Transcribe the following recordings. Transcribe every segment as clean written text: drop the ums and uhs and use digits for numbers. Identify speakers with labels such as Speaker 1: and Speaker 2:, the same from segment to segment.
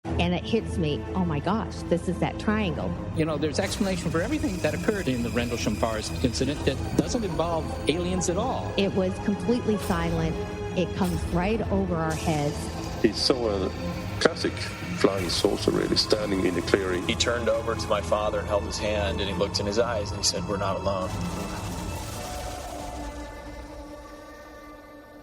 Speaker 1: And it hits me, oh my gosh, this is that triangle.
Speaker 2: You know, there's explanation for everything that occurred in the Rendlesham Forest incident that doesn't involve aliens at all.
Speaker 1: It was completely silent. It comes right over our heads.
Speaker 3: He saw a classic flying saucer really standing in the clearing.
Speaker 4: He turned over to my father and held his hand, and he looked in his eyes and he said, "We're not alone."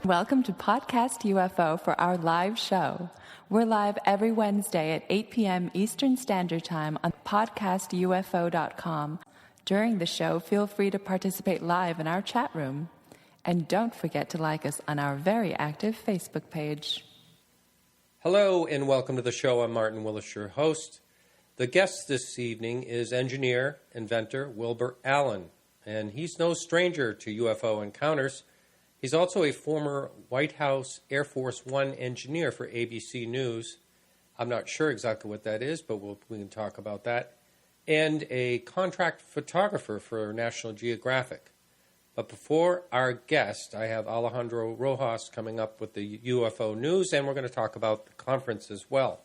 Speaker 5: Welcome to Podcast UFO for our live show. We're live every Wednesday at 8 p.m. Eastern Standard Time on podcastufo.com. During the show, feel free to participate live in our chat room. And don't forget to like us on our very active Facebook page.
Speaker 6: Hello and welcome to the show. I'm Martin Willis, your host. The guest this evening is engineer, inventor Wilbur Allen, and he's no stranger to UFO encounters. He's also a former White House Air Force One engineer for ABC News. I'm not sure exactly what that is, but we can talk about that. And a contract photographer for National Geographic. But before our guest, I have Alejandro Rojas coming up with the UFO news, and we're going to talk about the conference as well.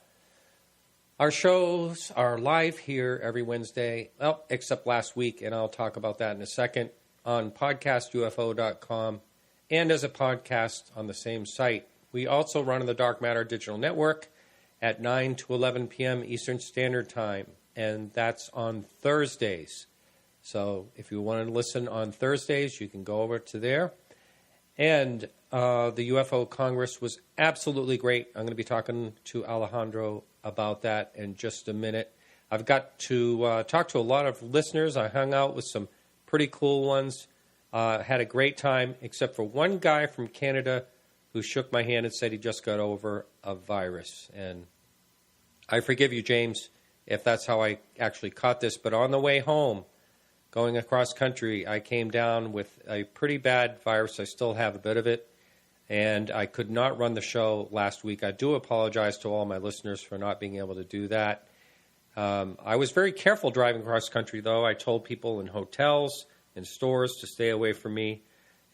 Speaker 6: Our shows are live here every Wednesday, well, except last week, and I'll talk about that in a second, on podcastufo.com. and as a podcast on the same site. We also run on the Dark Matter Digital Network at 9 to 11 p.m. Eastern Standard Time, and that's on Thursdays. So if you want to listen on Thursdays, you can go over to there. And the UFO Congress was absolutely great. I'm going to be talking to Alejandro about that in just a minute. I've got to talk to a lot of listeners. I hung out with some pretty cool ones. Had a great time, except for one guy from Canada who shook my hand and said he just got over a virus. And I forgive you, James, if that's how I actually caught this. But on the way home, going across country, I came down with a pretty bad virus. I still have a bit of it. And I could not run the show last week. I do apologize to all my listeners for not being able to do that. I was very careful driving across country, though. I told people in hotels, in stores, to stay away from me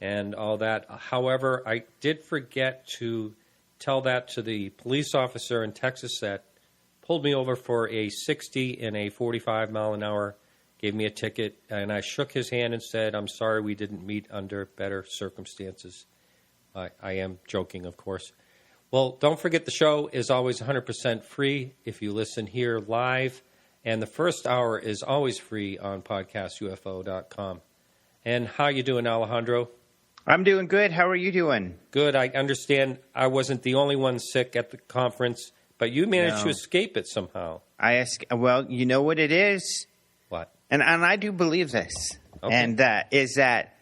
Speaker 6: and all that. However, I did forget to tell that to the police officer in Texas that pulled me over for a 60 in a 45 mile an hour, gave me a ticket, and I shook his hand and said, "I'm sorry we didn't meet under better circumstances." I am joking, of course. Well, don't forget the show is always 100% free if you listen here live, and the first hour is always free on podcastufo.com. And how you doing, Alejandro?
Speaker 7: I'm doing good. How are you doing?
Speaker 6: Good. I understand I wasn't the only one sick at the conference, but you managed to escape it somehow.
Speaker 7: Well, you know what it is?
Speaker 6: What?
Speaker 7: And I do believe this.
Speaker 6: Okay.
Speaker 7: And is that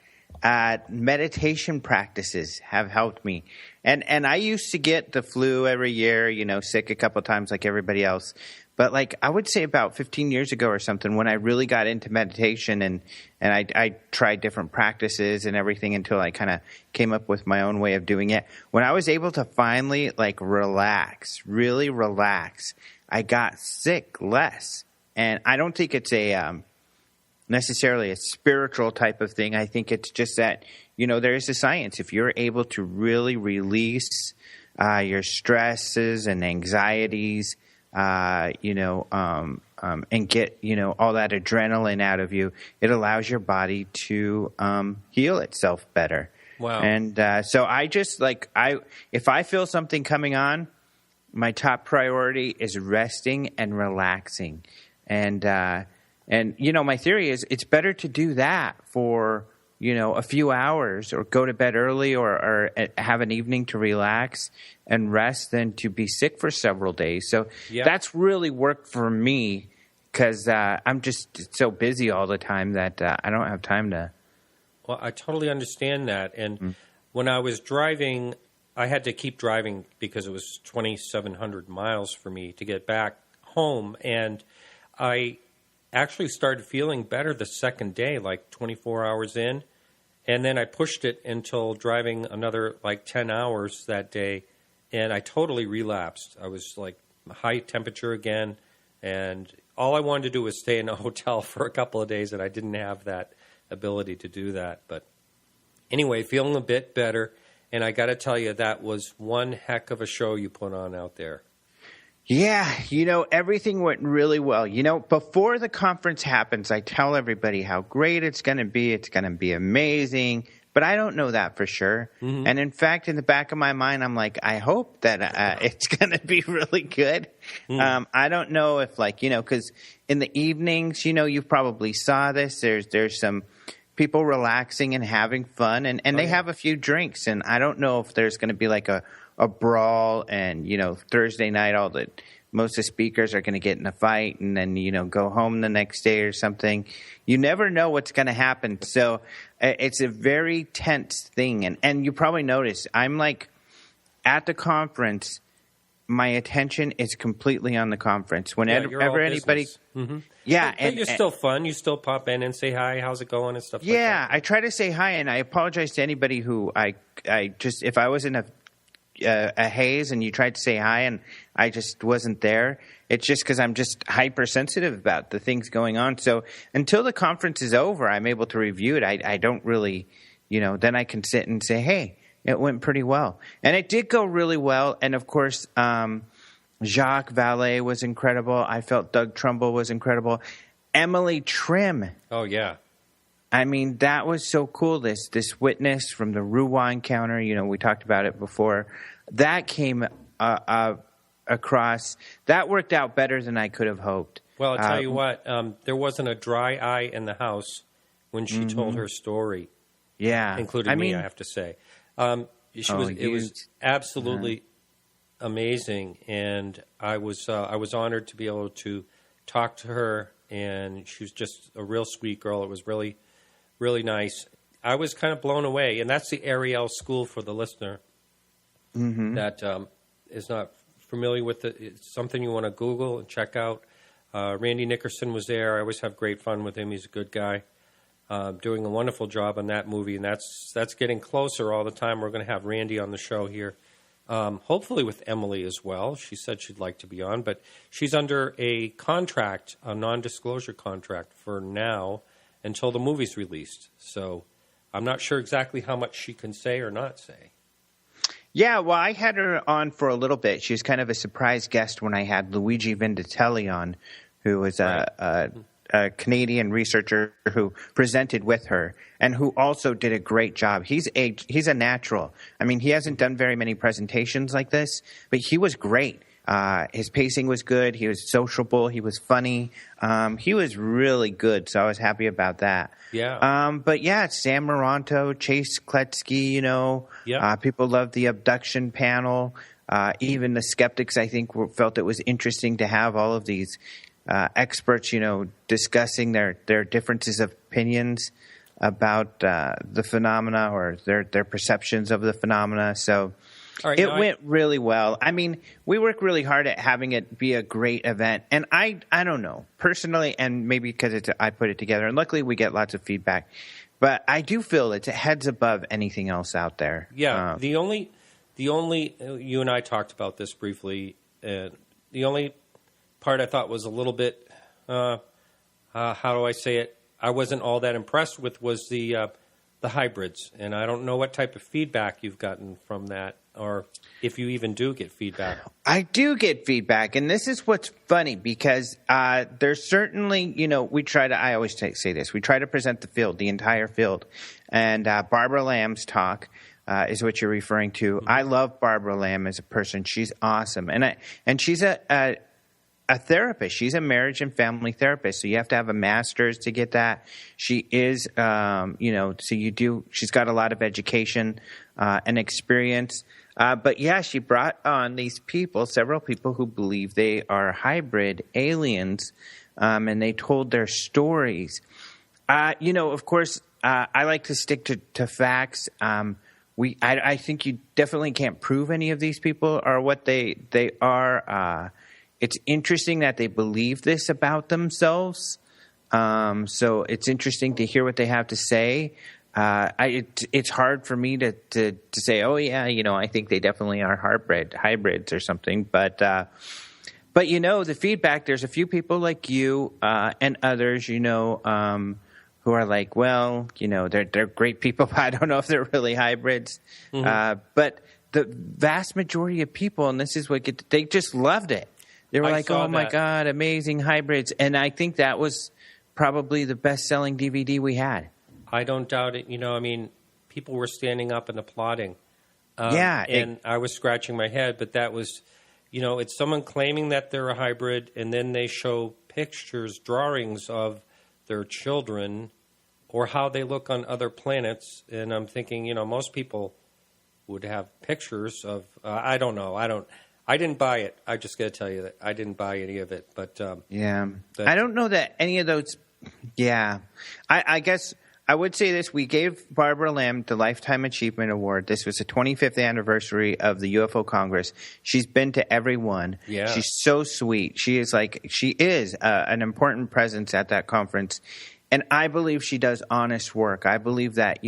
Speaker 7: meditation practices have helped me. And I used to get the flu every year, sick a couple of times like everybody else. But I would say about 15 years ago or something, when I really got into meditation and I tried different practices and everything until I kind of came up with my own way of doing it. When I was able to finally really relax, I got sick less. And I don't think it's necessarily a spiritual type of thing. I think it's just that, there is a science. If you're able to really release your stresses and anxieties, and get, all that adrenaline out of you, it allows your body to heal itself better.
Speaker 6: Wow.
Speaker 7: And so I just if I feel something coming on, my top priority is resting and relaxing. And my theory is it's better to do that for, a few hours or go to bed early or have an evening to relax and rest than to be sick for several days. So That's really worked for me because I'm just so busy all the time that I don't have time to.
Speaker 6: Well, I totally understand that. And when I was driving, I had to keep driving because it was 2,700 miles for me to get back home. And I actually started feeling better the second day, 24 hours in. And then I pushed it until driving another 10 hours that day, and I totally relapsed. I was high temperature again, and all I wanted to do was stay in a hotel for a couple of days, and I didn't have that ability to do that. But anyway, feeling a bit better, and I got to tell you, that was one heck of a show you put on out there.
Speaker 7: Yeah, everything went really well. Before the conference happens, I tell everybody how great it's going to be. It's going to be amazing. But I don't know that for sure. Mm-hmm. And in fact, in the back of my mind, I'm like, I hope that it's going to be really good. I don't know if because in the evenings, you probably saw this. There's some people relaxing and having fun, and they have a few drinks. And I don't know if there's going to be like a brawl, and Thursday night most of the speakers are going to get in a fight and then go home the next day or something. You never know what's going to happen. So it's a very tense thing, and you probably notice I'm like at the conference, my attention is completely on the conference. Whenever anybody
Speaker 6: but you're still fun. You still pop in and say hi, how's it going, and stuff like that.
Speaker 7: Yeah, I try to say hi, and I apologize to anybody who I just, if I was in a haze and you tried to say hi and I just wasn't there, it's just because I'm just hypersensitive about the things going on. So until the conference is over, I'm able to review it. I don't really, then I can sit and say, hey, it went pretty well. And it did go really well. And of course, Jacques Vallée was incredible. I felt Doug Trumbull was incredible. Emily Trim.
Speaker 6: Oh, yeah.
Speaker 7: I mean, that was so cool. This witness from the Rouen encounter, we talked about it before. That came across. That worked out better than I could have hoped.
Speaker 6: Well, I'll tell you what. There wasn't a dry eye in the house when she told her story.
Speaker 7: Yeah,
Speaker 6: including me, I have to say. It was absolutely amazing, and I was honored to be able to talk to her. And she was just a real sweet girl. It was really, really nice. I was kind of blown away, and that's the Ariel School for the listener that is not familiar with it. It's something you want to Google and check out. Randy Nickerson was there. I always have great fun with him. He's a good guy, doing a wonderful job on that movie, and that's getting closer all the time. We're going to have Randy on the show here, hopefully with Emily as well. She said she'd like to be on, but she's under a contract, a non-disclosure contract for now until the movie's released. So I'm not sure exactly how much she can say or not say.
Speaker 7: Yeah, well, I had her on for a little bit. She was kind of a surprise guest when I had Luigi Venditelli on, who was a Canadian researcher who presented with her and who also did a great job. He's a natural. I mean, he hasn't done very many presentations like this, but he was great. His pacing was good. He was sociable. He was funny. He was really good, so I was happy about that.
Speaker 6: Yeah.
Speaker 7: But yeah, Sam Moranto, Chase Kletsky, people loved the abduction panel. Even the skeptics, I think, felt it was interesting to have all of these experts, discussing their differences of opinions about the phenomena or their perceptions of the phenomena. So it went really well. I mean, we work really hard at having it be a great event. And I don't know, personally, and maybe because I put it together, and luckily we get lots of feedback, but I do feel it's heads above anything else out there.
Speaker 6: Yeah, the only you and I talked about this briefly, the only part I thought was a little bit, how do I say it, I wasn't all that impressed with was the hybrids. And I don't know what type of feedback you've gotten from that, or if you even do get feedback.
Speaker 7: I do get feedback, and this is what's funny, because there's certainly, we try to, I always say this, we try to present the field, the entire field. And Barbara Lamb's talk is what you're referring to. I love Barbara Lamb as a person. She's awesome. And she's a therapist. She's a marriage and family therapist. So you have to have a master's to get that. She is, she's got a lot of education and experience. But yeah, she brought on these people, several people who believe they are hybrid aliens, and they told their stories. Of course, I like to stick to facts. I think you definitely can't prove any of these people are what they are. It's interesting that they believe this about themselves. So it's interesting to hear what they have to say. It's hard for me to say, oh yeah, I think they definitely are hybrids or something. But the feedback, there's a few people like you and others, who are like, well, they're great people, but I don't know if they're really hybrids. Mm-hmm. But the vast majority of people, and this is they just loved it. They were
Speaker 6: I
Speaker 7: like,
Speaker 6: saw
Speaker 7: oh, my
Speaker 6: that.
Speaker 7: God, amazing hybrids. And I think that was probably the best-selling DVD we had.
Speaker 6: I don't doubt it. I mean, people were standing up and applauding. And I was scratching my head, but that was, it's someone claiming that they're a hybrid, and then they show pictures, drawings of their children or how they look on other planets. And I'm thinking, most people would have pictures of, I don't know. I didn't buy it. I just got to tell you that I didn't buy any of it. But
Speaker 7: I don't know that any of those. Yeah, I guess I would say this. We gave Barbara Lamb the Lifetime Achievement Award. This was the 25th anniversary of the UFO Congress. She's been to every one.
Speaker 6: Yeah.
Speaker 7: She's so sweet. She is an important presence at that conference. And I believe she does honest work. I believe that,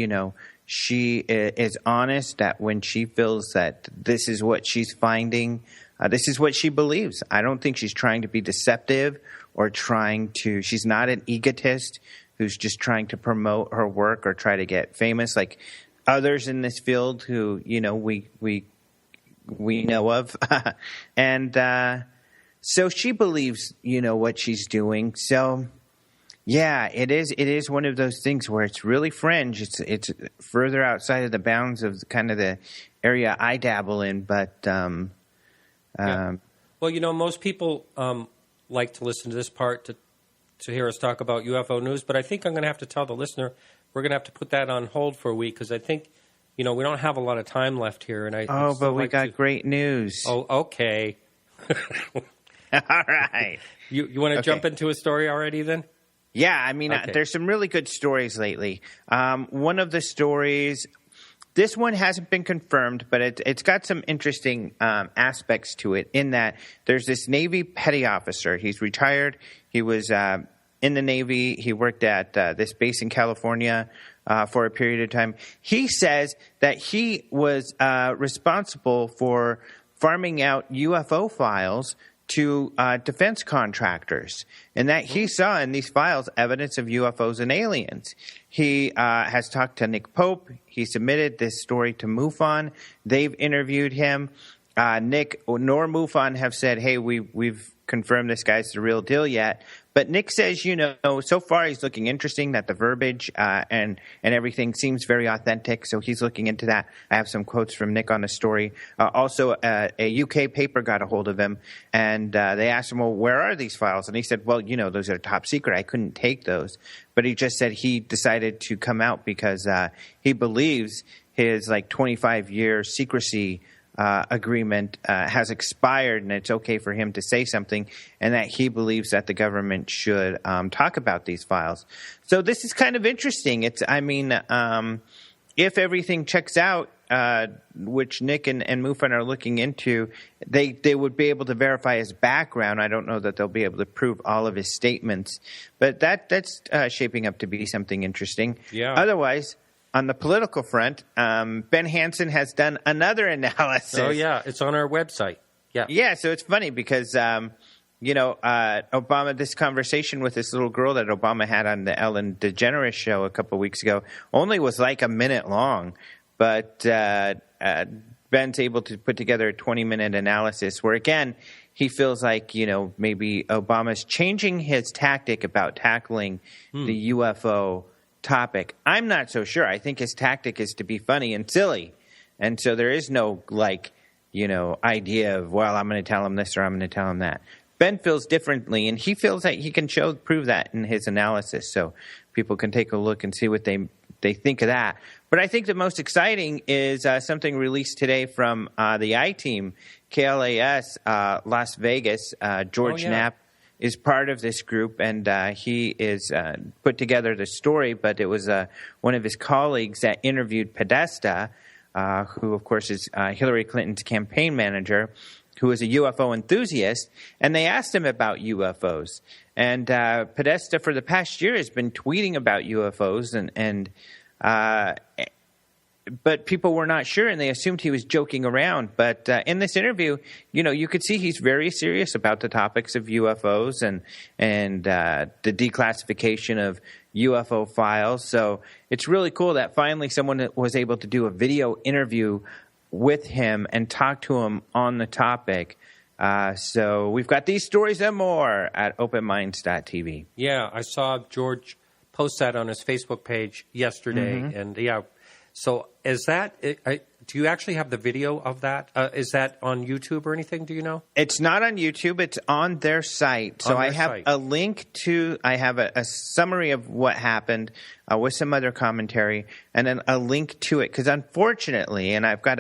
Speaker 7: she is honest, that when she feels that this is what she's finding, this is what she believes. I don't think she's trying to be deceptive or she's not an egotist who's just trying to promote her work or try to get famous like others in this field who, we know of. And so she believes, what she's doing. So, yeah, it is one of those things where it's really fringe. It's further outside of the bounds of kind of the area I dabble in. But,
Speaker 6: Well, most people like to listen to this part to hear us talk about UFO news, but I think I'm going to have to tell the listener we're going to have to put that on hold for a week because I think, we don't have a lot of time left here. And
Speaker 7: but we got great news.
Speaker 6: Oh, okay.
Speaker 7: All right.
Speaker 6: You want to jump into a story already then?
Speaker 7: Yeah, I mean,
Speaker 6: Okay.
Speaker 7: There's some really good stories lately. One of the stories, this one hasn't been confirmed, but it's got some interesting aspects to it in that there's this Navy petty officer. He's retired. He was in the Navy. He worked at this base in California for a period of time. He says that he was responsible for farming out UFO files to defense contractors, and that he saw in these files evidence of UFOs and aliens. He has talked to Nick Pope. He submitted this story to MUFON. They've interviewed him. Nick nor MUFON have said, hey, we've confirmed this guy's the real deal yet. But Nick says, so far he's looking interesting, that the verbiage and everything seems very authentic. So he's looking into that. I have some quotes from Nick on the story. Also, a UK paper got a hold of him, and they asked him, well, where are these files? And he said, well, those are top secret. I couldn't take those. But he just said he decided to come out because he believes his 25-year secrecy agreement has expired, and it's okay for him to say something, and that he believes that the government should talk about these files. So this is kind of interesting. If everything checks out, which Nick and MUFON are looking into, they would be able to verify his background. I don't know that they'll be able to prove all of his statements, but that's shaping up to be something interesting.
Speaker 6: Yeah.
Speaker 7: Otherwise, on the political front, Ben Hansen has done another analysis.
Speaker 6: Oh, yeah. It's on our website. Yeah.
Speaker 7: Yeah, so it's funny because, Obama, this conversation with this little girl that Obama had on the Ellen DeGeneres show a couple of weeks ago only was like a minute long. But Ben's able to put together a 20-minute analysis where, again, he feels like, maybe Obama's changing his tactic about tackling the UFO topic. I'm not so sure. I think his tactic is to be funny and silly. And so there is no idea of, well, I'm going to tell him this or I'm going to tell him that. Ben feels differently, and he feels that he can prove that in his analysis. So people can take a look and see what they think of that. But I think the most exciting is something released today from the I-Team, KLAS, Las Vegas. George Knapp is part of this group, and he is put together the story, but it was one of his colleagues that interviewed Podesta, who, of course, is Hillary Clinton's campaign manager, who is a UFO enthusiast, and they asked him about UFOs. And Podesta, for the past year, has been tweeting about UFOs, but people were not sure, and they assumed he was joking around. But in this interview, you could see he's very serious about the topics of UFOs and the declassification of UFO files. So it's really cool that finally someone was able to do a video interview with him and talk to him on the topic. So we've got these stories and more at openminds.tv.
Speaker 6: Yeah, I saw George post that on his Facebook page yesterday, and yeah. So is that? Do you actually have the video of that? Is that on YouTube or anything? Do you know?
Speaker 7: It's not on YouTube. It's on their site. So I have a link to. I have a summary of what happened with some other commentary, and then a link to it. Because unfortunately, and I'm going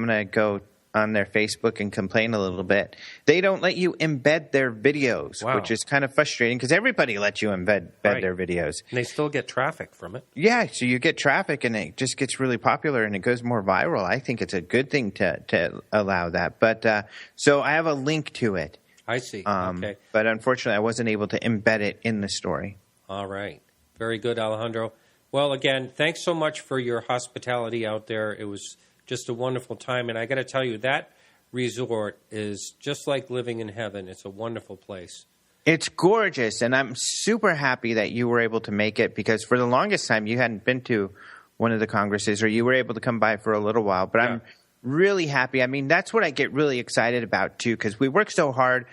Speaker 7: to go on their Facebook and complain a little bit. They don't let you embed their videos, which is kind of frustrating because everybody lets you embed their videos.
Speaker 6: And they still get traffic from it.
Speaker 7: Yeah, so you get traffic and it just gets really popular and it goes more viral. I think it's a good thing to allow that. But so I have a link to it.
Speaker 6: I see. Okay.
Speaker 7: But unfortunately, I wasn't able to embed it in the story.
Speaker 6: All right. Very good, Alejandro. Well, again, thanks so much for your hospitality out there. It was just a wonderful time. And I got to tell you, that resort is just like living in heaven. It's a wonderful place.
Speaker 7: It's gorgeous. And I'm super happy that you were able to make it because for the longest time, you hadn't been to one of the congresses or you were able to come by for a little while. But I'm really happy. I mean, that's what I get really excited about, too, because we work so hard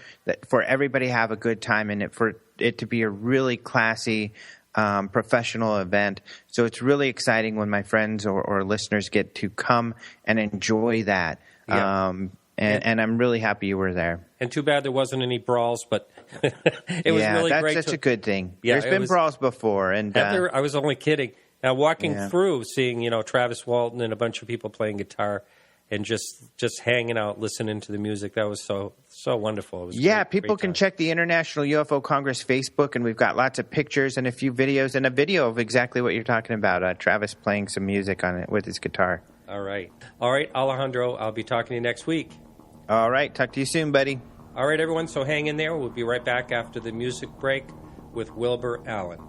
Speaker 7: for everybody to have a good time and for it to be a really classy professional event. So it's really exciting when my friends or listeners get to come and enjoy that.
Speaker 6: Yeah.
Speaker 7: And I'm really happy you were there.
Speaker 6: And too bad there wasn't any brawls, but it was really great.
Speaker 7: That's such a good thing.
Speaker 6: Yeah,
Speaker 7: There's been brawls before. And
Speaker 6: I was only kidding. Now, walking through, seeing, Travis Walton and a bunch of people playing guitar and just hanging out, listening to the music, that was so wonderful. It was
Speaker 7: people can check the International UFO Congress Facebook, and we've got lots of pictures and a few videos and a video of exactly what you're talking about, Travis playing some music on it with his guitar.
Speaker 6: All right, Alejandro, I'll be talking to you next week.
Speaker 7: All right, talk to you soon, buddy.
Speaker 6: All right, everyone, so hang in there. We'll be right back after the music break with Wilbur Allen.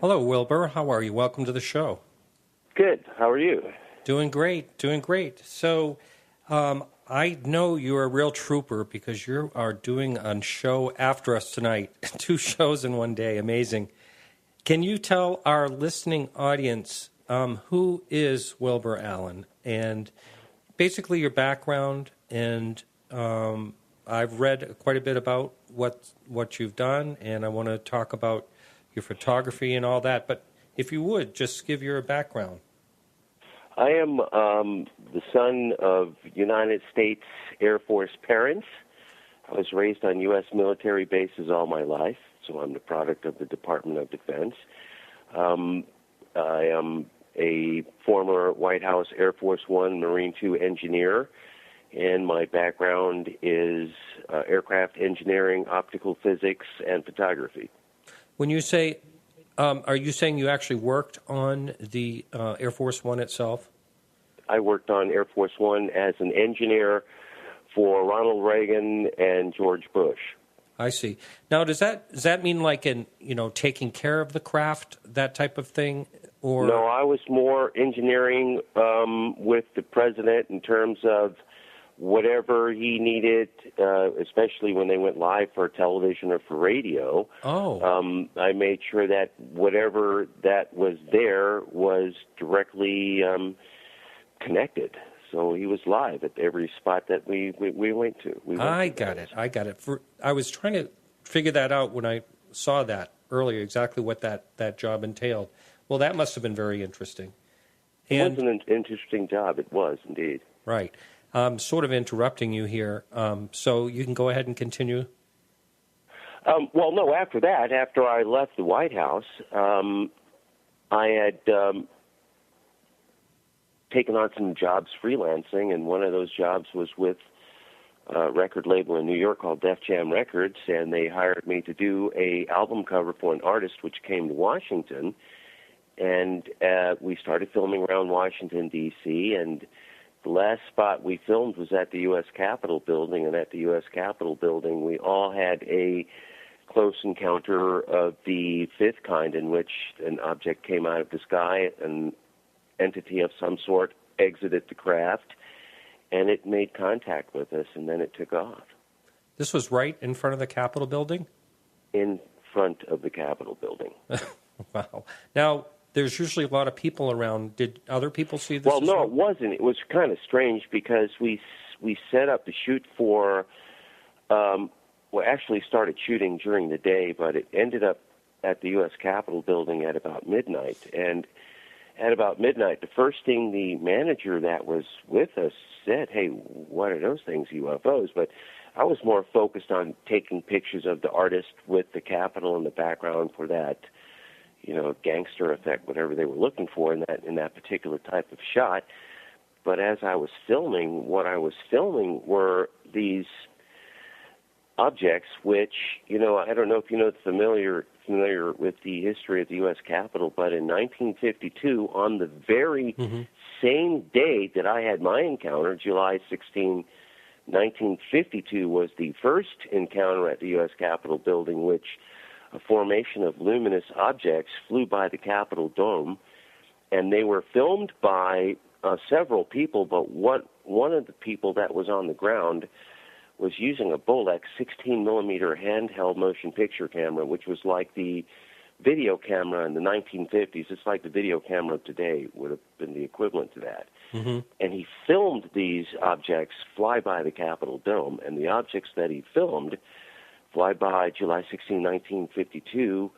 Speaker 6: Hello, Wilbur. How are you? Welcome to the show.
Speaker 8: Good. How are you?
Speaker 6: Doing great. So I know you're a real trooper because you are doing a show after us tonight. 2 shows in one day. Amazing. Can you tell our listening audience who is Wilbur Allen and basically your background? And I've read quite a bit about what you've done, and I want to talk about your photography and all that. But if you would, just give your background.
Speaker 8: I am the son of United States Air Force parents. I was raised on U.S. military bases all my life, so I'm the product of the Department of Defense. I am a former White House Air Force One Marine II engineer, and my background is aircraft engineering, optical physics, and photography.
Speaker 6: When you say, are you saying you actually worked on the Air Force One itself?
Speaker 8: I worked on Air Force One as an engineer for Ronald Reagan and George Bush.
Speaker 6: I see. Now, does that mean like taking care of the craft, that type of thing, or
Speaker 8: no? I was more engineering with the president in terms of whatever he needed, especially when they went live for television or for radio. I made sure that whatever that was there was directly connected. So he was live at every spot that we went to.
Speaker 6: I got it. I was trying to figure that out when I saw that earlier, exactly what that job entailed. Well, that must have been very interesting.
Speaker 8: It was an interesting job. It was, indeed.
Speaker 6: Right. Sort of interrupting you here, so you can go ahead and continue.
Speaker 8: Well, no, after that, after I left the White House, I had taken on some jobs freelancing, and one of those jobs was with a record label in New York called Def Jam Records, and they hired me to do a album cover for an artist which came to Washington, and we started filming around Washington, D.C., and the last spot we filmed was at the U.S. Capitol building, and at the U.S. Capitol building we all had a close encounter of the fifth kind, in which an object came out of the sky, an entity of some sort exited the craft, and it made contact with us, and then it took off.
Speaker 6: This was right in front of the Capitol building?
Speaker 8: In front of the Capitol building.
Speaker 6: Wow. Now, there's usually a lot of people around. Did other people see this?
Speaker 8: Well, no, it wasn't. It was kind of strange because we set up the shoot for, actually started shooting during the day, but it ended up at the U.S. Capitol building at about midnight. And at about midnight, the first thing the manager that was with us said, "Hey, what are those things, UFOs?" But I was more focused on taking pictures of the artist with the Capitol in the background for that, gangster effect, whatever they were looking for in that particular type of shot. But as I was filming, what I was filming were these objects, which, I don't know if familiar with the history of the U.S. Capitol, but in 1952, on the very same day that I had my encounter, July 16, 1952, was the first encounter at the U.S. Capitol building, which a formation of luminous objects flew by the Capitol dome, and they were filmed by several people, but one of the people that was on the ground was using a Bolex 16-millimeter handheld motion picture camera, which was like the video camera in the 1950s. It's like the video camera of today would have been the equivalent to that. Mm-hmm. And he filmed these objects fly by the Capitol dome, and the objects that he filmed fly by July 16, 1952,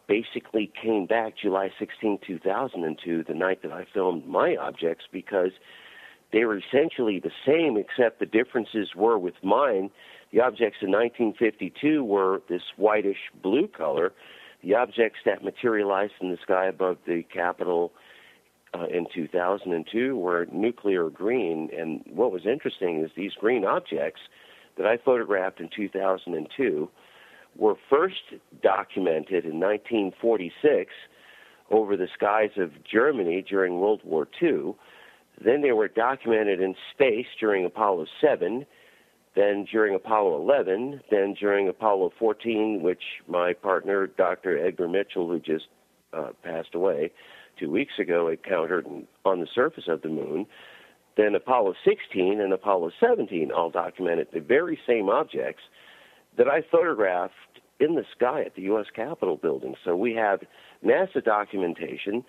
Speaker 8: basically came back July 16, 2002, the night that I filmed my objects, because they were essentially the same, except the differences were with mine. The objects in 1952 were this whitish blue color. The objects that materialized in the sky above the Capitol in 2002 were nuclear green. And what was interesting is these green objects that I photographed in 2002 were first documented in 1946 over the skies of Germany during World War II. Then they were documented in space during Apollo 7, then during Apollo 11, then during Apollo 14, which my partner, Dr. Edgar Mitchell, who just passed away 2 weeks ago, encountered on the surface of the moon. Then Apollo 16 and Apollo 17 all documented the very same objects that I photographed in the sky at the U.S. Capitol building. So we have NASA documentation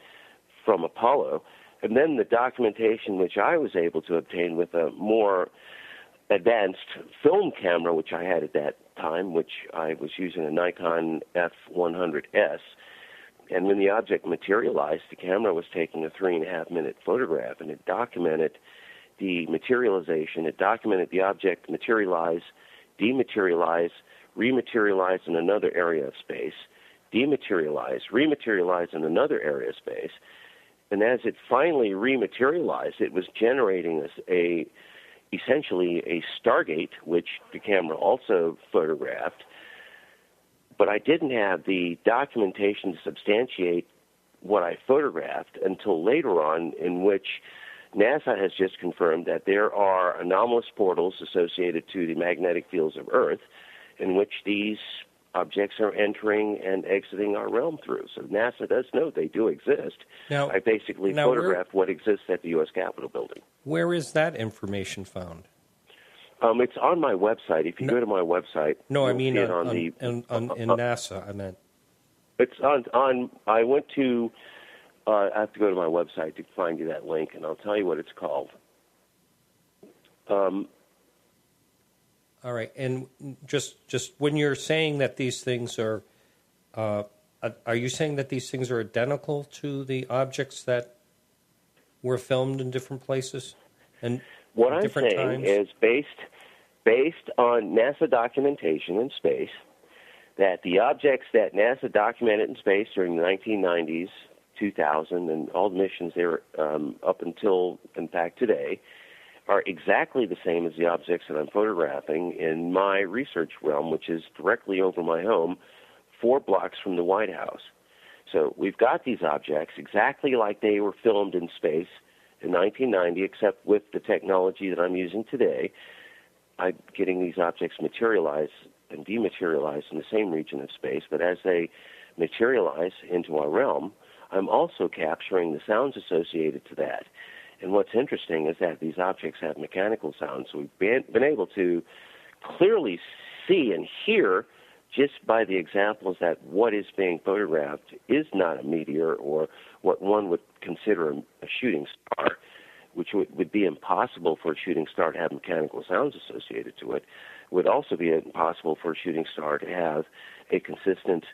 Speaker 8: from Apollo, and then the documentation which I was able to obtain with a more advanced film camera, which I had at that time, which I was using a Nikon F100S. And when the object materialized, the camera was taking a 3.5-minute photograph, and it documented the materialization. It documented the object materialize, dematerialize, rematerialize in another area of space, dematerialize, rematerialize in another area of space. And as it finally rematerialized, it was generating essentially a Stargate, which the camera also photographed. But I didn't have the documentation to substantiate what I photographed until later on, in which NASA has just confirmed that there are anomalous portals associated to the magnetic fields of Earth in which these objects are entering and exiting our realm through. So NASA does know they do exist.
Speaker 6: Now,
Speaker 8: I basically photographed what exists at the U.S. Capitol building.
Speaker 6: Where is that information found?
Speaker 8: It's on my website. If you go to my website,
Speaker 6: no, I mean
Speaker 8: in
Speaker 6: NASA. I meant
Speaker 8: it's on. I went to. I have to go to my website to find you that link, and I'll tell you what it's called.
Speaker 6: All right, and just when you're saying that these things are Are you saying that these things are identical to the objects that were filmed in different places and
Speaker 8: what I'm
Speaker 6: different
Speaker 8: saying
Speaker 6: times?
Speaker 8: is based on NASA documentation in space, that the objects that NASA documented in space during the 1990s, 2000, and all the missions there up until, in fact, today, are exactly the same as the objects that I'm photographing in my research realm, which is directly over my home, 4 blocks from the White House. So we've got these objects exactly like they were filmed in space in 1990, except with the technology that I'm using today. I'm getting these objects materialized and dematerialized in the same region of space, but as they materialize into our realm, I'm also capturing the sounds associated to that. And what's interesting is that these objects have mechanical sounds, so we've been able to clearly see and hear just by the examples that what is being photographed is not a meteor or what one would consider a shooting star, which would be impossible for a shooting star to have mechanical sounds associated to it. It would also be impossible for a shooting star to have a consistent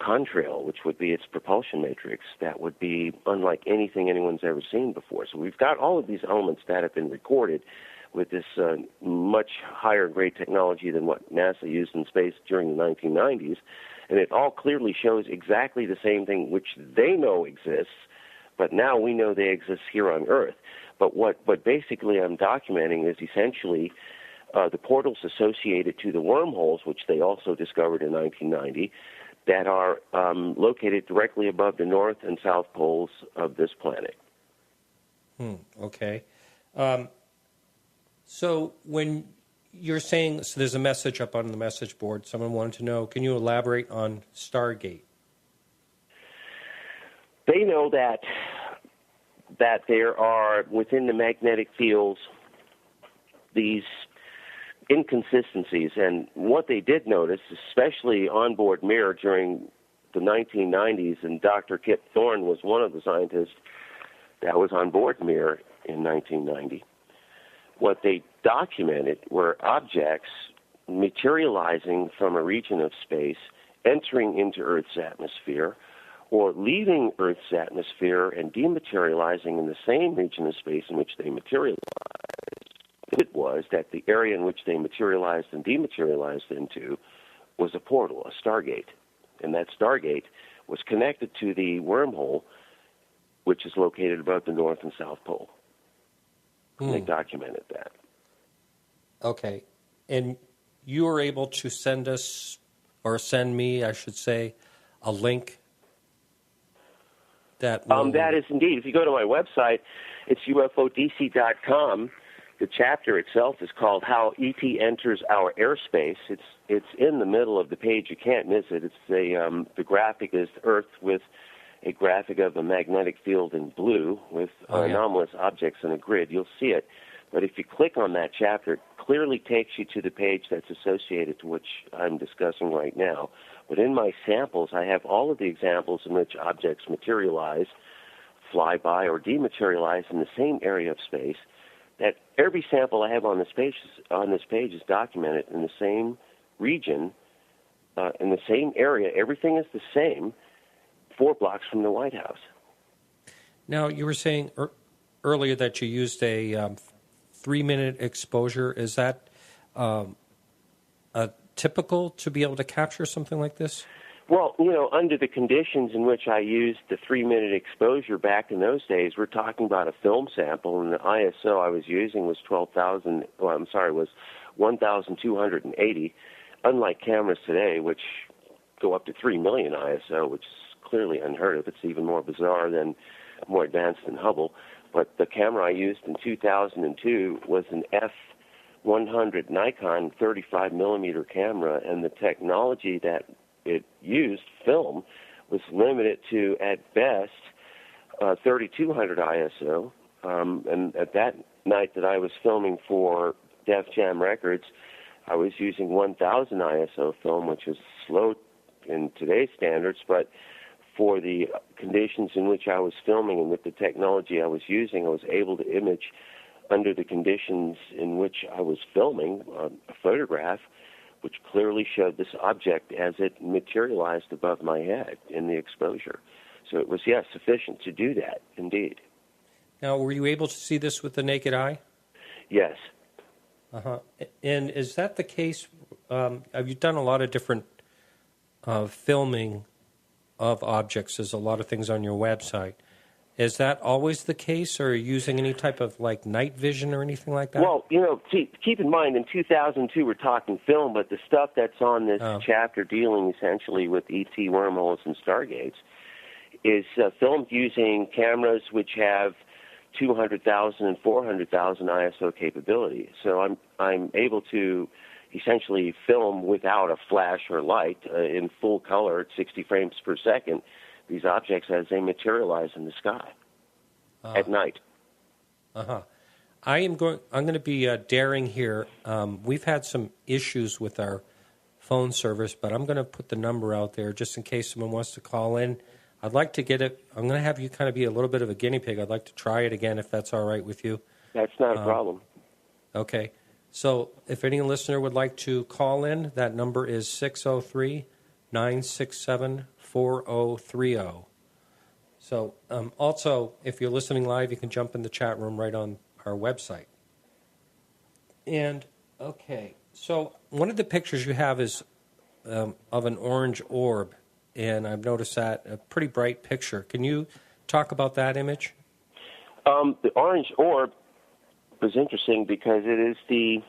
Speaker 8: contrail, which would be its propulsion matrix, that would be unlike anything anyone's ever seen before. So we've got all of these elements that have been recorded with this much higher grade technology than what NASA used in space during the 1990s, and it all clearly shows exactly the same thing which they know exists, but now we know they exist here on Earth. But what basically I'm documenting is essentially the portals associated to the wormholes, which they also discovered in 1990, that are located directly above the north and south poles of this planet.
Speaker 6: Okay. So when you're saying, so there's a message up on the message board, someone wanted to know, can you elaborate on Stargate?
Speaker 8: They know that there are, within the magnetic fields, these inconsistencies, and what they did notice, especially onboard mirror during the 1990s, and Dr. Kip Thorne was one of the scientists that was on board mirror in 1990. What they documented were objects materializing from a region of space, entering into Earth's atmosphere, or leaving Earth's atmosphere and dematerializing in the same region of space in which they materialized. It was that the area in which they materialized and dematerialized into was a portal, a Stargate. And that Stargate was connected to the wormhole, which is located above the North and South Pole. And they documented that.
Speaker 6: Okay. And you were able to send us, or send me, I should say, a link that will...
Speaker 8: that is indeed. If you go to my website, it's UFODC.com. The chapter itself is called How ET Enters Our Airspace. It's in the middle of the page. You can't miss it. It's the graphic is Earth with a graphic of a magnetic field in blue with anomalous objects in a grid. You'll see it. But if you click on that chapter, it clearly takes you to the page that's associated to which I'm discussing right now. But in my samples, I have all of the examples in which objects materialize, fly by, or dematerialize in the same area of space. That every sample I have on this page is documented in the same region, in the same area. Everything is the same, 4 blocks from the White House.
Speaker 6: Now, you were saying earlier that you used a 3-minute exposure. Is that typical to be able to capture something like this?
Speaker 8: Well, under the conditions in which I used the 3-minute exposure back in those days, we're talking about a film sample, and the ISO I was using was 1,280. Unlike cameras today, which go up to 3 million ISO, which is clearly unheard of. It's even more bizarre than, more advanced than Hubble. But the camera I used in 2002 was an F100 Nikon 35-millimeter camera, and the technology that it used, film, was limited to, at best, 3,200 ISO. And at that night that I was filming for Def Jam Records, I was using 1,000 ISO film, which is slow in today's standards, but for the conditions in which I was filming and with the technology I was using, I was able to image under the conditions in which I was filming a photograph which clearly showed this object as it materialized above my head in the exposure. So it was, yes, sufficient to do that, indeed.
Speaker 6: Now, were you able to see this with the naked eye?
Speaker 8: Yes.
Speaker 6: Uh-huh. And is that the case? Have you done a lot of different filming of objects? There's a lot of things on your website. Is that always the case, or are you using any type of, like, night vision or anything like that?
Speaker 8: Well, keep in mind, in 2002 we're talking film, but the stuff that's on this chapter dealing essentially with ET wormholes and stargates is filmed using cameras which have 200,000 and 400,000 ISO capability. So I'm able to essentially film without a flash or light in full color at 60 frames per second these objects as they materialize in the sky at night.
Speaker 6: I'm going to be daring here. We've had some issues with our phone service, but I'm going to put the number out there just in case someone wants to call in. I'd like to get it. I'm going to have you kind of be a little bit of a guinea pig. I'd like to try it again if that's all right with you.
Speaker 8: That's not a problem.
Speaker 6: Okay. So if any listener would like to call in, that number is 603-967-4030. So also, if you're listening live, you can jump in the chat room right on our website. And, okay, so one of the pictures you have is of an orange orb, and I've noticed that, a pretty bright picture. Can you talk about that image?
Speaker 8: The orange orb was interesting because it is the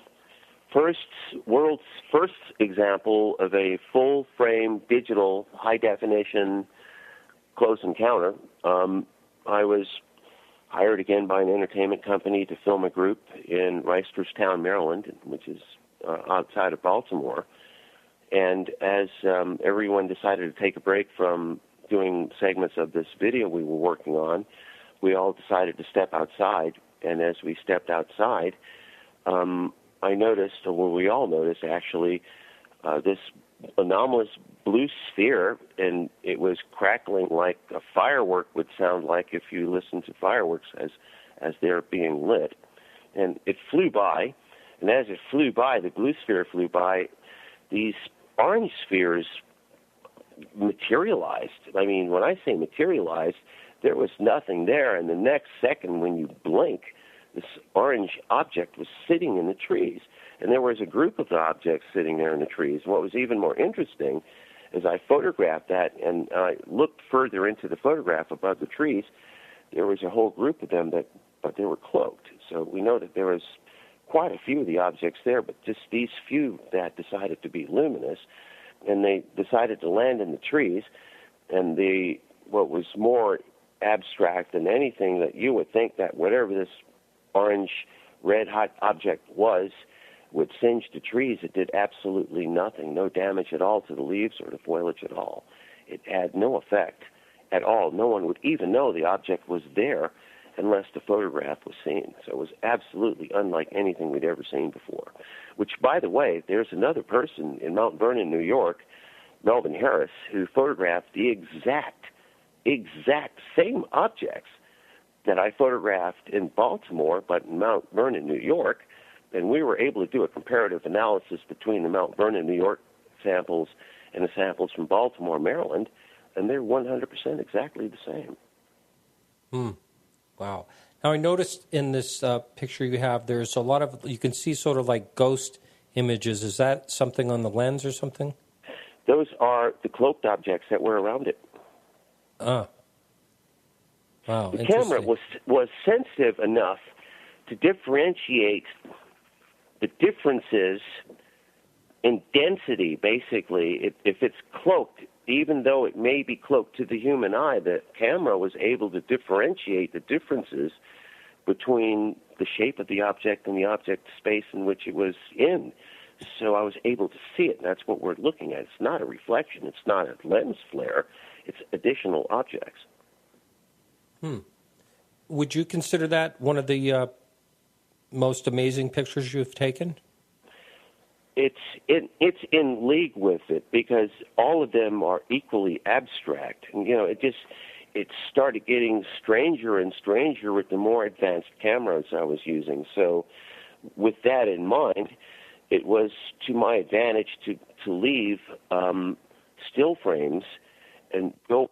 Speaker 8: world's first example of a full-frame digital high-definition close encounter. I was hired again by an entertainment company to film a group in Reisterstown, Maryland, which is outside of Baltimore. And as everyone decided to take a break from doing segments of this video we were working on, we all decided to step outside. And as we stepped outside, I noticed, or we all noticed actually, this anomalous blue sphere, and it was crackling like a firework would sound like if you listen to fireworks as they're being lit. And it flew by, and as it flew by, the blue sphere flew by, these orange spheres materialized. I mean, when I say materialized, there was nothing there, and the next second when you blink, this orange object was sitting in the trees. And there was a group of objects sitting there in the trees. What was even more interesting is I photographed that, and I looked further into the photograph above the trees. There was a whole group of them, but they were cloaked. So we know that there was quite a few of the objects there, but just these few that decided to be luminous, and they decided to land in the trees. And what was more abstract than anything, that you would think that whatever this orange, red-hot object was would singe the trees. It did absolutely nothing, no damage at all to the leaves or the foliage at all. It had no effect at all. No one would even know the object was there unless the photograph was seen. So it was absolutely unlike anything we'd ever seen before. Which, by the way, there's another person in Mount Vernon, New York, Melvin Harris, who photographed the exact same objects that I photographed in Baltimore, but in Mount Vernon, New York. And we were able to do a comparative analysis between the Mount Vernon, New York samples and the samples from Baltimore, Maryland, and they're 100% exactly the same.
Speaker 6: Wow. Now, I noticed in this picture you have, there's a lot of, you can see sort of like ghost images. Is that something on the lens or something?
Speaker 8: Those are the cloaked objects that were around it.
Speaker 6: Wow.
Speaker 8: The camera was sensitive enough to differentiate the differences in density, basically. If it's cloaked, even though it may be cloaked to the human eye, the camera was able to differentiate the differences between the shape of the object and the object space in which it was in. So I was able to see it, and that's what we're looking at. It's not a reflection. It's not a lens flare. It's additional objects.
Speaker 6: Would you consider that one of the most amazing pictures you've taken?
Speaker 8: It's in league with it because all of them are equally abstract, and it started getting stranger and stranger with the more advanced cameras I was using. So, with that in mind, it was to my advantage to leave still frames and go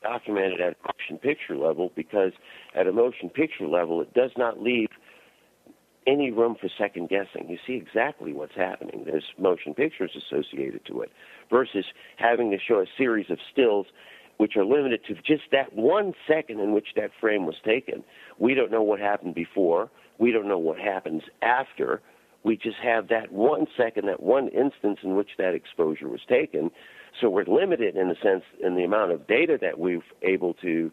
Speaker 8: document it at a motion picture level, because at a motion picture level, it does not leave any room for second guessing. You see exactly what's happening. There's motion pictures associated to it, versus having to show a series of stills which are limited to just that 1 second in which that frame was taken. We don't know what happened before. We don't know what happens after. We just have that 1 second, that one instance in which that exposure was taken. So we're limited, in a sense, in the amount of data that we're able to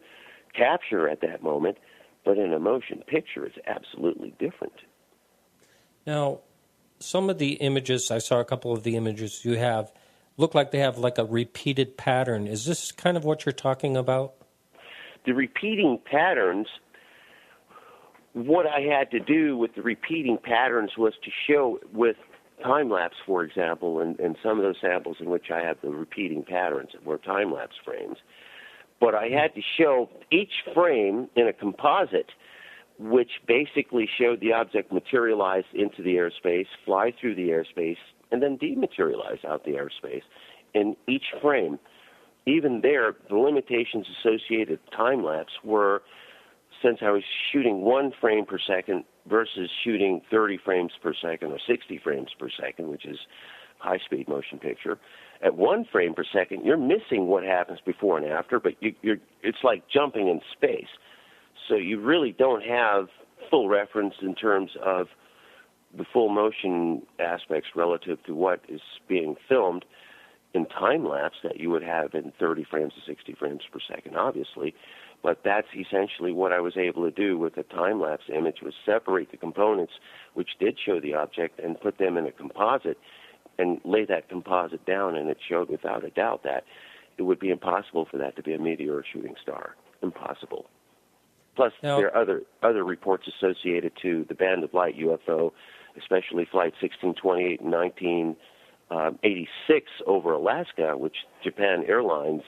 Speaker 8: capture at that moment. But in a motion picture, it's absolutely different.
Speaker 6: Now, some of the images, I saw a couple of the images you have, look like they have like a repeated pattern. Is this kind of what you're talking about?
Speaker 8: The repeating patterns, what I had to do with the repeating patterns was to show with time-lapse, for example, and some of those samples in which I have the repeating patterns were time-lapse frames. But I had to show each frame in a composite, which basically showed the object materialize into the airspace, fly through the airspace, and then dematerialize out the airspace in each frame. Even there, the limitations associated with time-lapse were, since I was shooting 1 frame per second versus shooting 30 frames per second or 60 frames per second, which is high-speed motion picture, at 1 frame per second, you're missing what happens before and after, but it's like jumping in space. So you really don't have full reference in terms of the full motion aspects relative to what is being filmed in time-lapse that you would have in 30 frames to 60 frames per second, obviously. But that's essentially what I was able to do with a time-lapse image, was separate the components which did show the object and put them in a composite and lay that composite down, and it showed without a doubt that it would be impossible for that to be a meteor or shooting star. Impossible. Plus, there are other reports associated to the Band of Light UFO, especially Flight 1628 and 1986 over Alaska, which Japan Airlines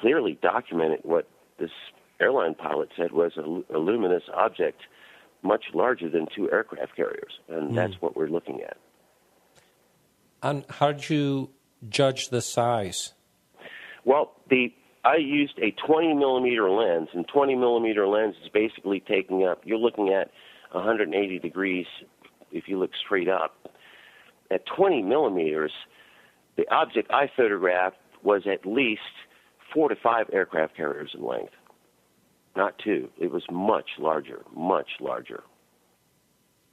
Speaker 8: clearly documented what this airline pilot said was a luminous object much larger than 2 aircraft carriers, and that's what we're looking at.
Speaker 6: And how did you judge the size?
Speaker 8: Well, I used a 20-millimeter lens, and 20-millimeter lens is basically taking up, you're looking at 180 degrees if you look straight up. At 20 millimeters, the object I photographed was at least 4 to 5 aircraft carriers in length, not 2. It was much larger, much larger.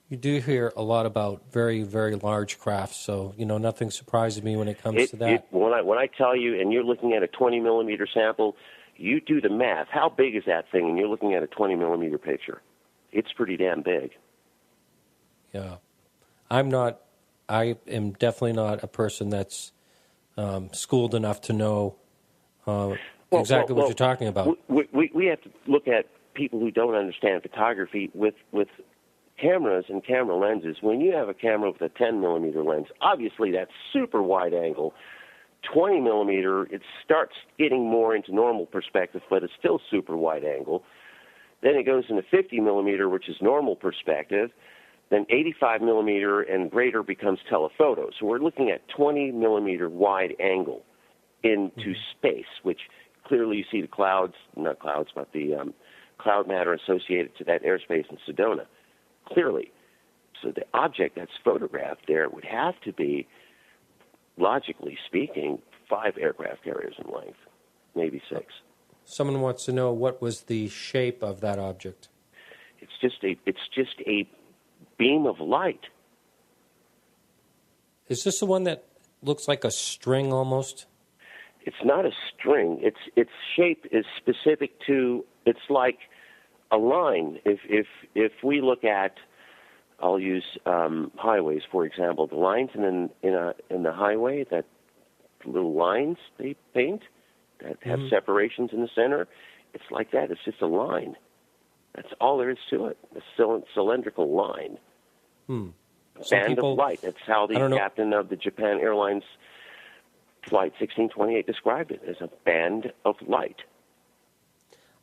Speaker 6: You do hear a lot about very, very large crafts, so, nothing surprises me when it comes to that.
Speaker 8: When I tell you, and you're looking at a 20-millimeter sample, you do the math. How big is that thing? And you're looking at a 20-millimeter picture. It's pretty damn big.
Speaker 6: Yeah. I am definitely not a person that's schooled enough to know exactly what you're talking about.
Speaker 8: We have to look at people who don't understand photography with cameras and camera lenses. When you have a camera with a 10-millimeter lens, obviously that's super wide angle. 20-millimeter, it starts getting more into normal perspective, but it's still super wide angle. Then it goes into 50-millimeter, which is normal perspective. Then 85-millimeter and greater becomes telephoto. So we're looking at 20-millimeter wide angle into space, which clearly you see the clouds, not clouds, but the cloud matter associated to that airspace in Sedona. Clearly. So the object that's photographed there would have to be, logically speaking, 5 aircraft carriers in length, maybe 6.
Speaker 6: Someone wants to know, what was the shape of that object?
Speaker 8: It's just a beam of light.
Speaker 6: Is this the one that looks like a string almost?
Speaker 8: It's not a string. Its shape is specific to, it's like a line. If we look at, I'll use highways for example. The lines in the highway, that little lines they paint that have separations in the center, it's like that. It's just a line. That's all there is to it. A cylindrical line. Band of light. That's how the captain of the Japan Airlines Flight 1628 described it, as a band of light.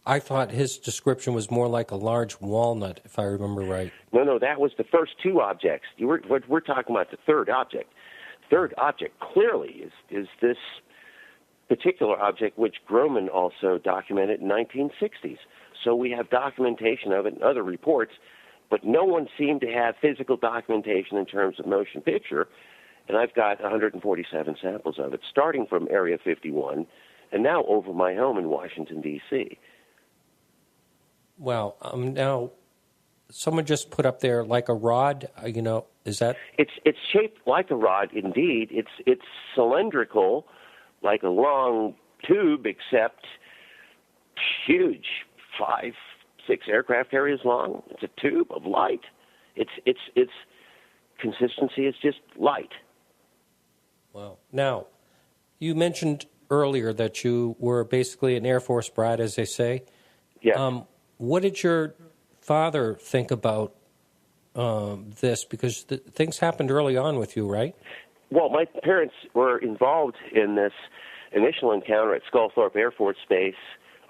Speaker 6: I thought his description was more like a large walnut, if I remember right.
Speaker 8: No, that was the first two objects. We're talking about the third object. Third object clearly is this particular object, which Groman also documented in 1960s. So we have documentation of it in other reports, but no one seemed to have physical documentation in terms of motion picture. And I've got 147 samples of it, starting from Area 51 and now over my home in Washington, D.C.
Speaker 6: Well, now, someone just put up there like a rod, is that?
Speaker 8: It's shaped like a rod, indeed. It's cylindrical, like a long tube, except huge, 5-6 aircraft carriers long. It's a tube of light. Its consistency is just light.
Speaker 6: Wow. Now, you mentioned earlier that you were basically an Air Force brat, as they say.
Speaker 8: Yeah.
Speaker 6: What did your father think about this? Because things happened early on with you, right?
Speaker 8: Well, my parents were involved in this initial encounter at Sculthorpe Air Force Base,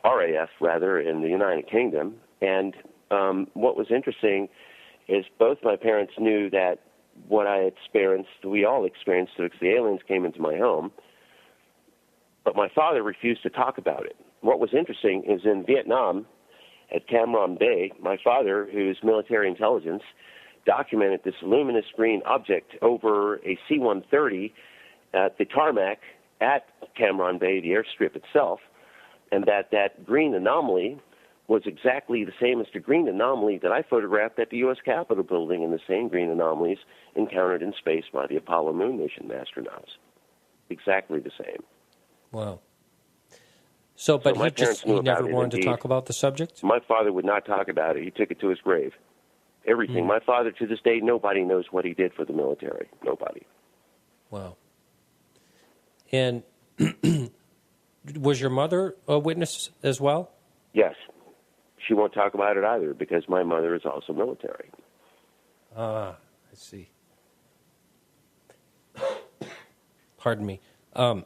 Speaker 8: RAF rather, in the United Kingdom. And what was interesting is both my parents knew that what I experienced, we all experienced, because the aliens came into my home, but my father refused to talk about it. What was interesting is in Vietnam, at Cam Ranh Bay, my father, who's military intelligence, documented this luminous green object over a C-130 at the tarmac at Cam Ranh Bay, the airstrip itself, and that green anomaly was exactly the same as the green anomaly that I photographed at the U.S. Capitol building, and the same green anomalies encountered in space by the Apollo moon mission astronauts. Exactly the same.
Speaker 6: Wow. So but he never wanted to talk about the subject?
Speaker 8: My father would not talk about it. He took it to his grave. Everything. My father, to this day, nobody knows what he did for the military. Nobody.
Speaker 6: Wow. And was your mother a witness as well?
Speaker 8: Yes. She won't talk about it either because my mother is also military.
Speaker 6: Ah, I see. Pardon me. All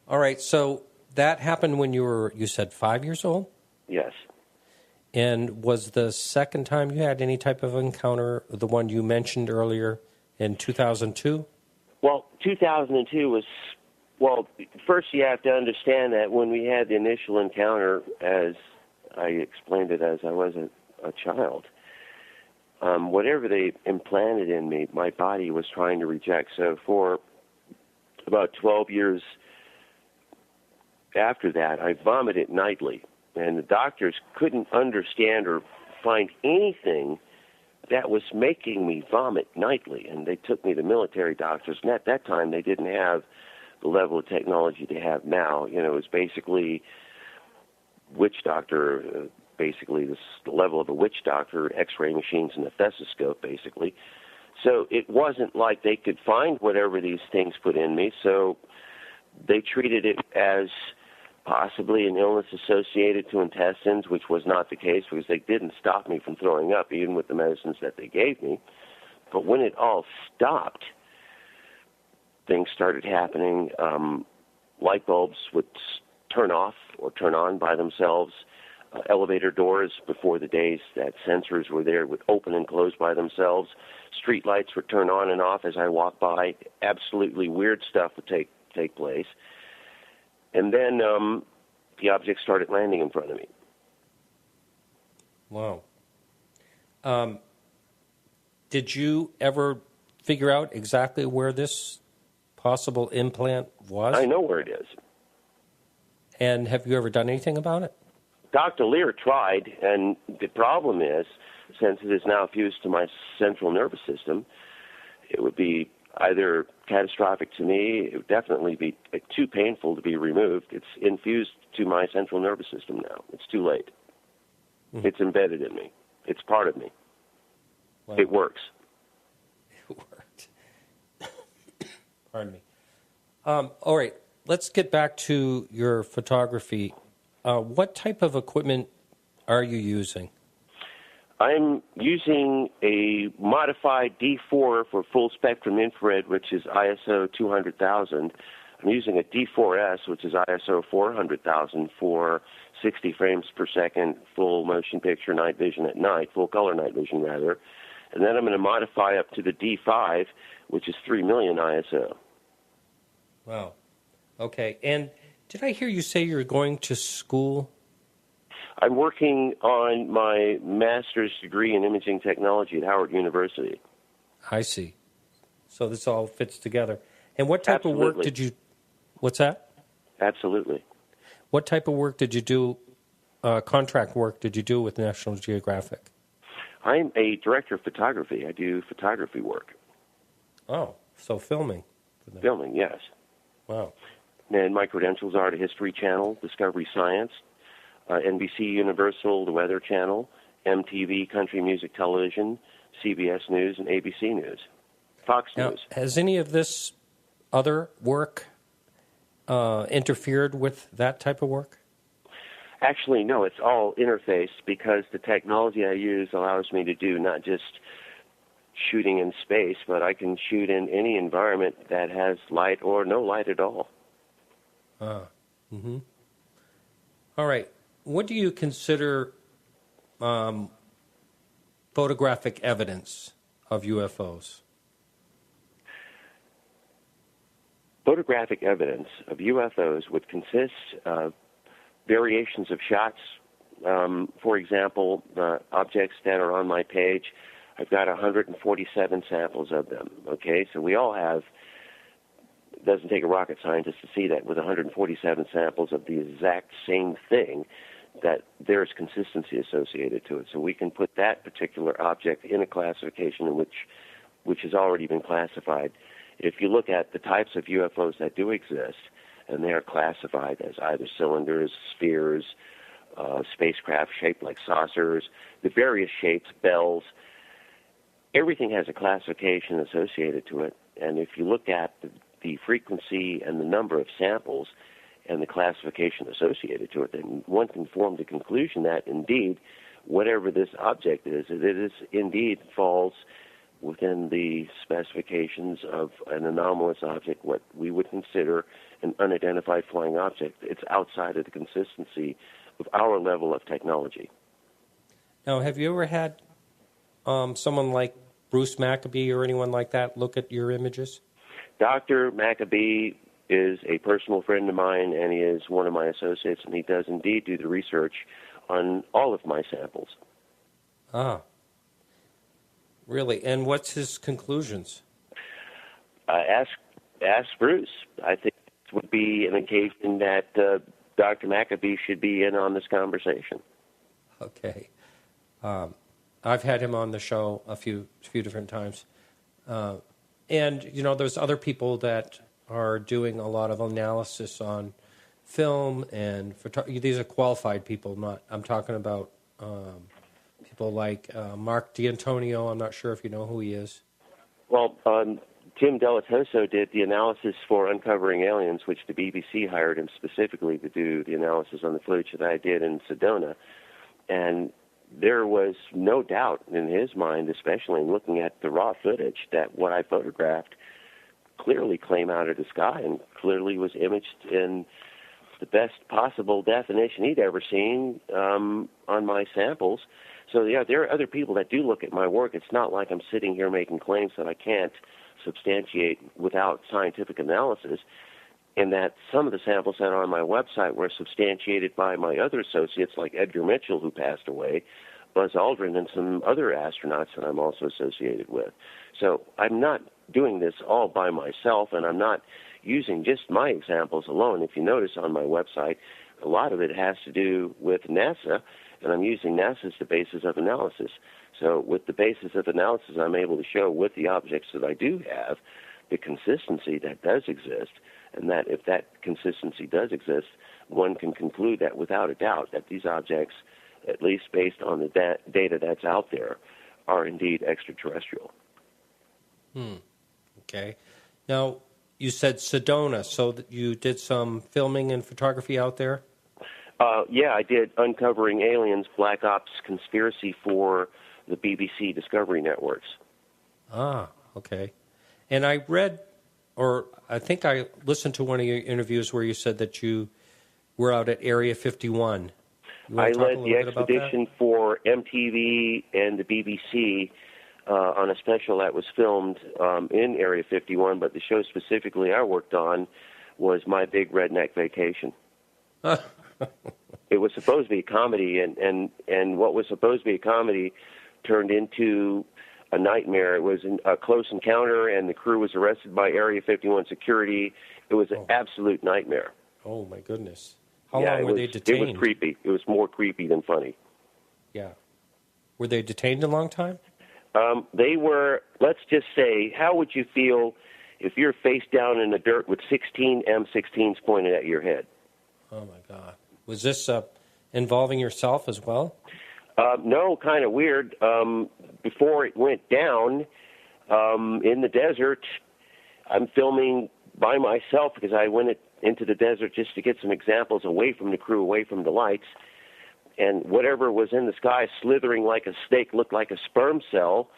Speaker 6: right, so that happened when you said 5 years old?
Speaker 8: Yes.
Speaker 6: And was the second time you had any type of encounter the one you mentioned earlier in 2002?
Speaker 8: Well, 2002 was, first you have to understand that when we had the initial encounter, as I explained it as I was a child, whatever they implanted in me, my body was trying to reject. So for about 12 years after that, I vomited nightly. And the doctors couldn't understand or find anything that was making me vomit nightly. And they took me to military doctors. And at that time, they didn't have the level of technology they have now. It was basically witch doctor, basically the level of a witch doctor, x-ray machines and a stethoscope, basically. So it wasn't like they could find whatever these things put in me. So they treated it as possibly an illness associated to intestines, which was not the case because they didn't stop me from throwing up, even with the medicines that they gave me. But when it all stopped, things started happening. Light bulbs would turn off or turn on by themselves. Elevator doors, before the days that sensors were there, would open and close by themselves. Street lights would turn on and off as I walked by. Absolutely weird stuff would take place. And then the object started landing in front of me.
Speaker 6: Wow. Did you ever figure out exactly where this possible implant was?
Speaker 8: I know where it is.
Speaker 6: And have you ever done anything about it?
Speaker 8: Dr. Lear tried, and the problem is, since it is now fused to my central nervous system, it would be either catastrophic to me, it would definitely be too painful to be removed. It's infused to my central nervous system now. It's too late. Mm-hmm. It's embedded in me. It's part of me. Wow. It works.
Speaker 6: It worked. Pardon me. All right, let's get back to your photography. What type of equipment are you using?
Speaker 8: I'm using a modified D4 for full spectrum infrared, which is ISO 200,000. I'm using a D4S, which is ISO 400,000 for 60 frames per second, full motion picture night vision at night, full color night vision rather. And then I'm going to modify up to the D5, which is 3 million ISO.
Speaker 6: Wow. Okay. And did I hear you say you're going to school?
Speaker 8: I'm working on my master's degree in imaging technology at Howard University.
Speaker 6: I see. So this all fits together. And what type
Speaker 8: Absolutely.
Speaker 6: of work did you... What's that?
Speaker 8: Absolutely.
Speaker 6: What type of work did you do, contract work did you do with National Geographic?
Speaker 8: I'm a director of photography. I do photography work.
Speaker 6: Oh, so filming.
Speaker 8: Filming, yes.
Speaker 6: Wow.
Speaker 8: And my credentials are to History Channel, Discovery Science, NBC Universal, the Weather Channel, MTV Country Music Television, CBS News, and ABC News. Fox
Speaker 6: Now,
Speaker 8: News.
Speaker 6: has any of this other work interfered with that type of work?
Speaker 8: Actually, no, it's all interfaced because the technology I use allows me to do not just shooting in space, but I can shoot in any environment that has light or no light at all.
Speaker 6: Mm-hmm. All right. What do you consider photographic evidence of UFOs?
Speaker 8: Photographic evidence of UFOs would consist of variations of shots. For example, the objects that are on my page, I've got 147 samples of them. Okay, so we all have, it doesn't take a rocket scientist to see that with 147 samples of the exact same thing, that there's consistency associated to it. So we can put that particular object in a classification in which has already been classified. If you look at the types of UFOs that do exist, and they are classified as either cylinders, spheres, spacecraft shaped like saucers, the various shapes, bells, everything has a classification associated to it. And if you look at the frequency and the number of samples and the classification associated to it, then one can form the conclusion that indeed, whatever this object is, it is indeed falls within the specifications of an anomalous object, what we would consider an unidentified flying object. It's outside of the consistency of our level of technology.
Speaker 6: Now, have you ever had someone like Bruce Maccabee or anyone like that look at your images?
Speaker 8: Dr. Maccabee is a personal friend of mine, and he is one of my associates, and he does indeed do the research on all of my samples.
Speaker 6: Ah. Really? And what's his conclusions?
Speaker 8: Ask Bruce. I think it would be an occasion that Dr. Maccabee should be in on this conversation.
Speaker 6: Okay. I've had him on the show a few different times. And, you know, there's other people that are doing a lot of analysis on film and photography. These are qualified people. I'm talking about people like Mark D'Antonio. I'm not sure if you know who he is.
Speaker 8: Well, Tim Delatoso did the analysis for Uncovering Aliens, which the BBC hired him specifically to do the analysis on the footage that I did in Sedona. And there was no doubt in his mind, especially in looking at the raw footage, that what I photographed clearly came out of the sky and clearly was imaged in the best possible definition he'd ever seen on my samples. So, yeah, there are other people that do look at my work. It's not like I'm sitting here making claims that I can't substantiate without scientific analysis, in that some of the samples that are on my website were substantiated by my other associates, like Edgar Mitchell, who passed away, Buzz Aldrin, and some other astronauts that I'm also associated with. So I'm not doing this all by myself, and I'm not using just my examples alone. If you notice on my website, a lot of it has to do with NASA, and I'm using NASA as the basis of analysis. So with the basis of analysis, I'm able to show with the objects that I do have the consistency that does exist, and that if that consistency does exist, one can conclude that without a doubt that these objects, at least based on the data that's out there, are indeed extraterrestrial.
Speaker 6: Okay. Now, you said Sedona, so that you did some filming and photography out there?
Speaker 8: Yeah, I did Uncovering Aliens, Black Ops Conspiracy for the BBC Discovery Networks.
Speaker 6: Ah, okay. And I read, or I think I listened to one of your interviews where you said that you were out at Area 51
Speaker 8: I led the expedition for MTV and the BBC on a special that was filmed in Area 51, but the show specifically I worked on was My Big Redneck Vacation. It was supposed to be a comedy, and what was supposed to be a comedy turned into a nightmare. It was a close encounter, and the crew was arrested by Area 51 security. It was an absolute nightmare.
Speaker 6: Oh, my goodness. How long were they detained?
Speaker 8: It was creepy. It was more creepy than funny.
Speaker 6: Yeah. Were they detained a long time?
Speaker 8: They were, let's just say, how would you feel if you're face down in the dirt with 16 M16s pointed at your head?
Speaker 6: Oh, my God. Was this involving yourself as well?
Speaker 8: No, kind of weird. Before it went down in the desert, I'm filming by myself because I went into the desert just to get some examples away from the crew, away from the lights. And whatever was in the sky slithering like a snake, looked like a sperm cell,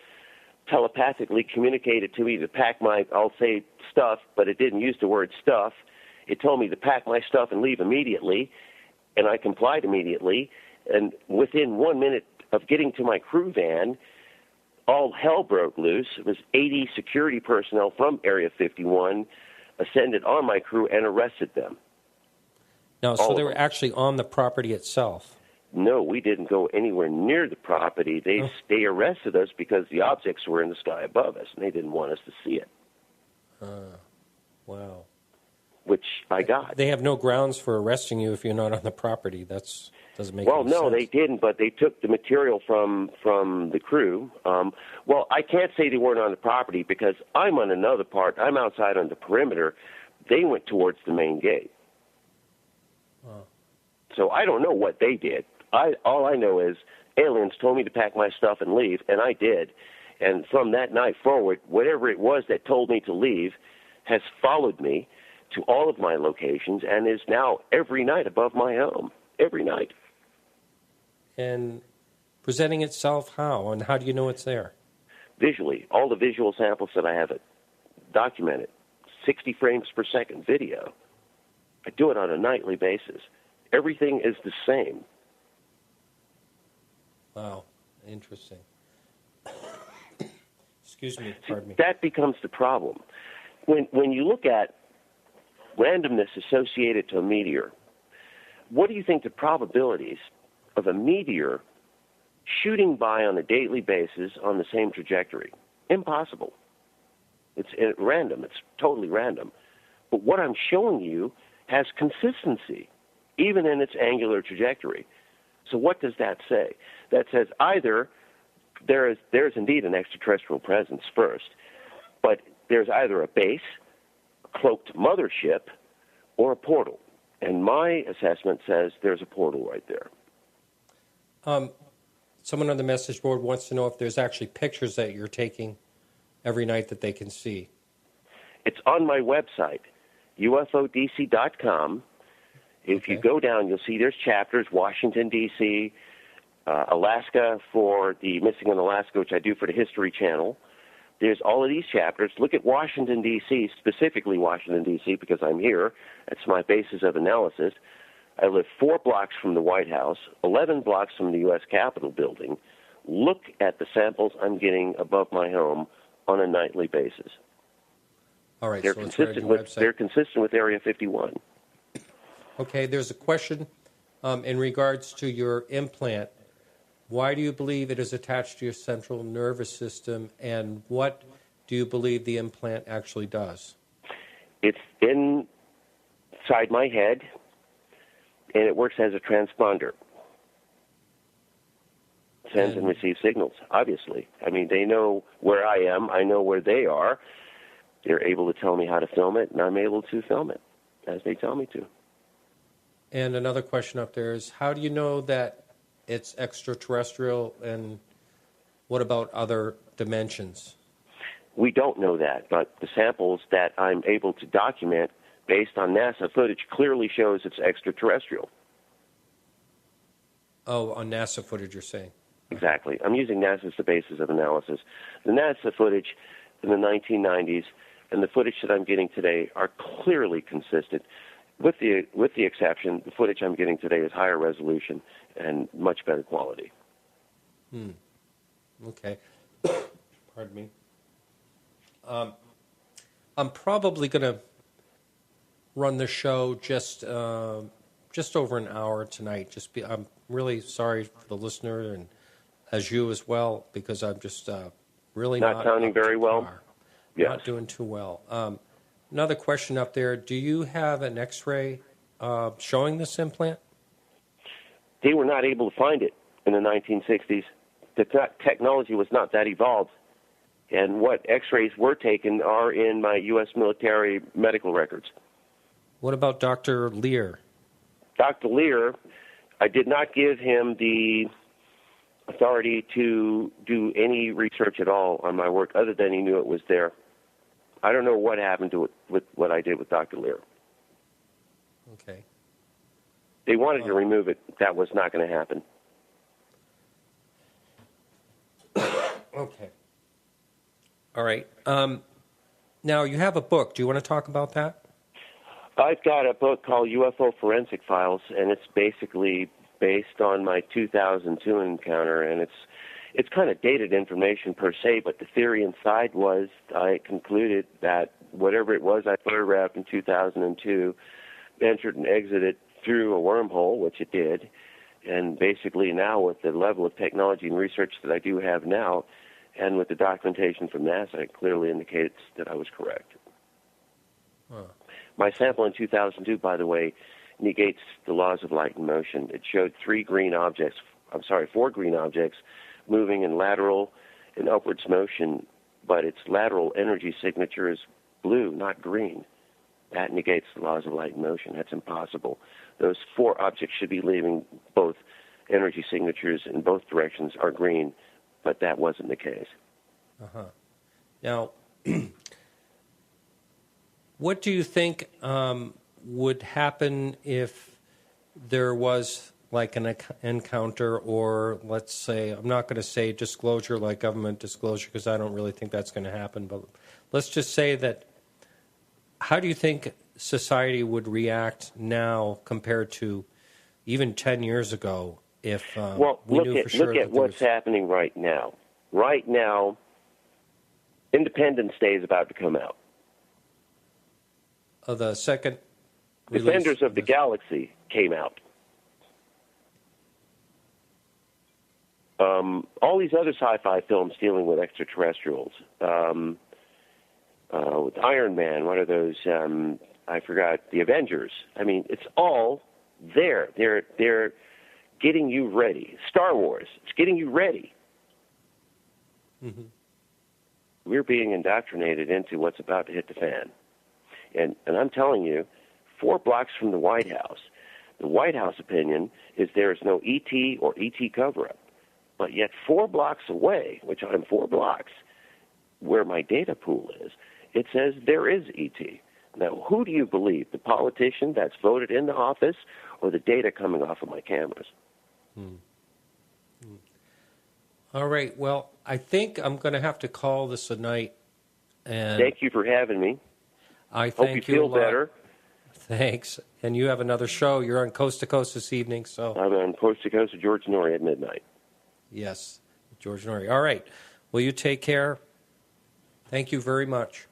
Speaker 8: telepathically communicated to me to pack my, I'll say, stuff, but it didn't use the word stuff. It told me to pack my stuff and leave immediately, and I complied immediately. And within 1 minute of getting to my crew van, all hell broke loose. It was 80 security personnel from Area 51 ascended on my crew and arrested them.
Speaker 6: No, so they were actually on the property itself.
Speaker 8: No, we didn't go anywhere near the property. They arrested us because the objects were in the sky above us, and they didn't want us to see it.
Speaker 6: Wow.
Speaker 8: Which I got.
Speaker 6: They have no grounds for arresting you if you're not on the property. Doesn't make any sense.
Speaker 8: Well, no, they didn't, but they took the material from the crew. Well, I can't say they weren't on the property because I'm on another part. I'm outside on the perimeter. They went towards the main gate.
Speaker 6: Wow.
Speaker 8: So I don't know what they did. All I know is aliens told me to pack my stuff and leave, and I did. And from that night forward, whatever it was that told me to leave has followed me to all of my locations and is now every night above my home. Every night.
Speaker 6: And presenting itself how? And how do you know it's there?
Speaker 8: Visually. All the visual samples that I have documented. 60 frames per second video. I do it on a nightly basis. Everything is the same.
Speaker 6: Wow. Interesting. Excuse me. Pardon me.
Speaker 8: That becomes the problem. When you look at randomness associated to a meteor, what do you think the probabilities of a meteor shooting by on a daily basis on the same trajectory? Impossible. It's random. It's totally random. But what I'm showing you has consistency, even in its angular trajectory. So what does that say? That says either there's indeed an extraterrestrial presence first, but there's either a base, a cloaked mothership, or a portal. And my assessment says there's a portal right there.
Speaker 6: Someone on the message board wants to know if there's actually pictures that you're taking every night that they can see.
Speaker 8: It's on my website, UFODC.com. If you go down, you'll see there's chapters, Washington, D.C., Alaska for the Missing in Alaska, which I do for the History Channel. There's all of these chapters. Look at Washington, D.C., specifically Washington, D.C., because I'm here. That's my basis of analysis. I live 4 blocks from the White House, 11 blocks from the U.S. Capitol building. Look at the samples I'm getting above my home on a nightly basis.
Speaker 6: All right,
Speaker 8: they're consistent with Area 51.
Speaker 6: Okay, there's a question in regards to your implant. Why do you believe it is attached to your central nervous system, and what do you believe the implant actually does?
Speaker 8: It's inside my head, and it works as a transponder. Sends and receives signals, obviously. I mean, they know where I am. I know where they are. They're able to tell me how to film it, and I'm able to film it as they tell me to.
Speaker 6: And another question up there is, how do you know that it's extraterrestrial, and what about other dimensions?
Speaker 8: We don't know that, but the samples that I'm able to document based on NASA footage clearly shows it's extraterrestrial.
Speaker 6: Oh, on NASA footage, you're saying?
Speaker 8: Exactly. I'm using NASA as the basis of analysis. The NASA footage in the 1990s and the footage that I'm getting today are clearly consistent. with the exception, the footage I'm getting today is higher resolution and much better quality.
Speaker 6: Okay. Pardon me. I'm probably going to run the show just over an hour tonight. I'm really sorry for the listener and as you as well, because I'm just really not
Speaker 8: sounding very well.
Speaker 6: Yes. Not doing too well. Another question up there: do you have an X-ray showing this implant?
Speaker 8: They were not able to find it in the 1960s. The technology was not that evolved. And what X-rays were taken are in my U.S. military medical records.
Speaker 6: What about Dr. Lear?
Speaker 8: Dr. Lear, I did not give him the authority to do any research at all on my work other than he knew it was there. I don't know what happened to it with what I did with Dr. Lear.
Speaker 6: Okay.
Speaker 8: They wanted to remove it. That was not going to happen.
Speaker 6: Okay. All right. Now, you have a book. Do you want to talk about that?
Speaker 8: I've got a book called UFO Forensic Files, and it's basically based on my 2002 encounter, and it's kind of dated information per se, but the theory inside was I concluded that whatever it was I photographed in 2002 entered and exited through a wormhole, which it did, and basically now with the level of technology and research that I do have now, and with the documentation from NASA, it clearly indicates that I was correct.
Speaker 6: Huh.
Speaker 8: My sample in 2002, by the way, negates the laws of light and motion. It showed four green objects moving in lateral and upwards motion, but its lateral energy signature is blue, not green. That negates the laws of light and motion. That's impossible. Those four objects should be leaving both energy signatures in both directions are green, but that wasn't the case.
Speaker 6: Uh-huh. Now, what do you think would happen if there was like an encounter, or let's say, I'm not going to say disclosure like government disclosure because I don't really think that's going to happen, but let's just say that, how do you think society would react now compared to even 10 years ago if we knew for sure?
Speaker 8: Look at what's happening right now. Right now, Independence Day is about to come out.
Speaker 6: The second
Speaker 8: Defenders of the Galaxy came out. All these other sci-fi films dealing with extraterrestrials, with Iron Man, what are those? I forgot. The Avengers. I mean, it's all there. They're getting you ready. Star Wars. It's getting you ready.
Speaker 6: Mm-hmm.
Speaker 8: We're being indoctrinated into what's about to hit the fan. And I'm telling you, 4 blocks from the White House, the White House opinion is there is no ET or ET cover-up. But yet 4 blocks away, which I'm 4 blocks, where my data pool is, it says there is ET. Now, who do you believe, the politician that's voted in the office or the data coming off of my cameras?
Speaker 6: All right. Well, I think I'm going to have to call this a night. And
Speaker 8: thank you for having me.
Speaker 6: I
Speaker 8: hope you feel better.
Speaker 6: Thanks. And you have another show. You're on Coast to Coast this evening. So
Speaker 8: I'm on Coast to Coast with George Norrie at midnight.
Speaker 6: Yes, George Norrie. All right. Well, you take care. Thank you very much.